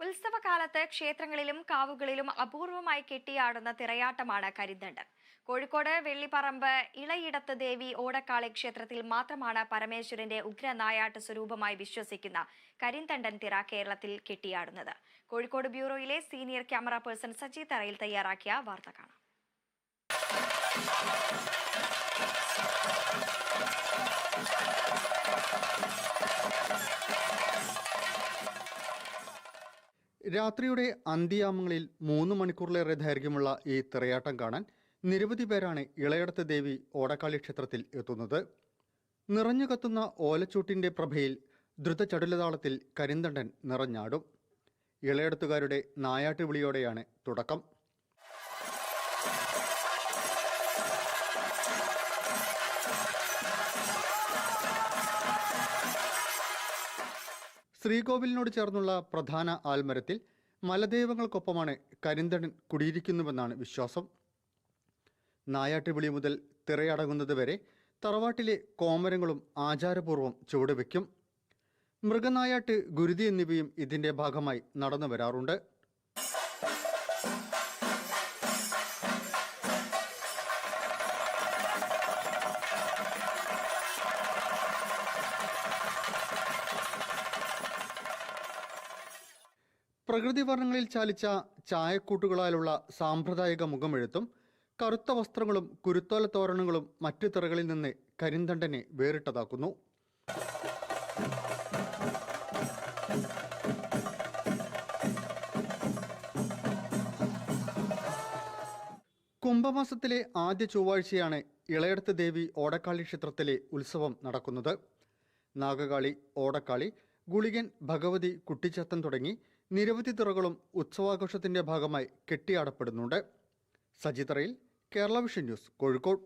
ഉത്സവകാലത്ത് ക്ഷേത്രങ്ങളിലും കാവുകളിലും അപൂർവമായി കെട്ടിയാടുന്ന തിറയാട്ടമാണ് കരിന്തണ്ടൻ. കോഴിക്കോട് വെള്ളിപ്പറമ്പ് ഇളയിടത്ത് ദേവി ഓടക്കാളി ക്ഷേത്രത്തിൽ മാത്രമാണ് പരമേശ്വരന്റെ ഉഗ്ര നായാട്ട് സ്വരൂപമായി വിശ്വസിക്കുന്ന കരിന്തണ്ടൻ തിറ കേരളത്തിൽ കെട്ടിയാടുന്നത്. കോഴിക്കോട് ബ്യൂറോയിലെ senior camera person Saji Tharayil തയ്യാറാക്കിയ വാർത്ത കാണാം. രാത്രിയുടെ അന്ത്യയാമങ്ങളിൽ 3 മണിക്കൂറിലേറെ ദൈർഘ്യമുള്ള ഈ തിറയാട്ടം കാണാൻ നിരവധി പേരാണ് ഇളയിടത്ത് ദേവി ഓടക്കാളി ക്ഷേത്രത്തിൽ എത്തുന്നത്. നിറഞ്ഞു കത്തുന്ന ഓലച്ചൂട്ടിന്റെ പ്രഭയിൽ ദ്രുതചടുലതാളത്തിൽ കരിന്തണ്ടൻ നിറഞ്ഞാടും. ഇളയിടത്തുകാരുടെ നായാട്ട് വിളിയോടെയാണ് തുടക്കം. ശ്രീകോവിലിനോട് ചേർന്നുള്ള പ്രധാന ആൽമരത്തിൽ മലദൈവങ്ങൾക്കൊപ്പമാണ് കരിന്തണ്ടൻ കുടിയിരിക്കുന്നുവെന്നാണ് വിശ്വാസം. നായാട്ടുവിളി മുതൽ തിറയടങ്ങുന്നത് വരെ തറവാട്ടിലെ കോമരങ്ങളും ആചാരപൂർവ്വം ചുവടുവെക്കും. മൃഗനായാട്ട്, ഗുരുതി എന്നിവയും ഇതിന്റെ ഭാഗമായി നടന്നു വരാറുണ്ട്. പ്രകൃതി വർണ്ണങ്ങളിൽ ചാലിച്ച ചായക്കൂട്ടുകളാലുള്ള സാമ്പ്രദായിക മുഖമെഴുത്തും കറുത്ത വസ്ത്രങ്ങളും കുരുത്തോല തോരണങ്ങളും മറ്റു തിറകളിൽ നിന്ന് കരിന്തണ്ടനെ വേറിട്ടതാക്കുന്നു. കുംഭമാസത്തിലെ ആദ്യ ചൊവ്വാഴ്ചയാണ് ഇളയിടത്ത് ദേവി ഓടക്കാളി ക്ഷേത്രത്തിലെ ഉത്സവം നടക്കുന്നത്. നാഗകാളി, ഓടക്കാളി, ഗുളികൻ, ഭഗവതി, കുട്ടിച്ചത്തൻ തുടങ്ങി നിരവധി തിറകളും ഉത്സവാഘോഷത്തിന്റെ ഭാഗമായി കെട്ടിയാടപ്പെടുന്നുണ്ട്. സജി തറയിൽ, കേരള വിഷൻ ന്യൂസ്, കോഴിക്കോട്.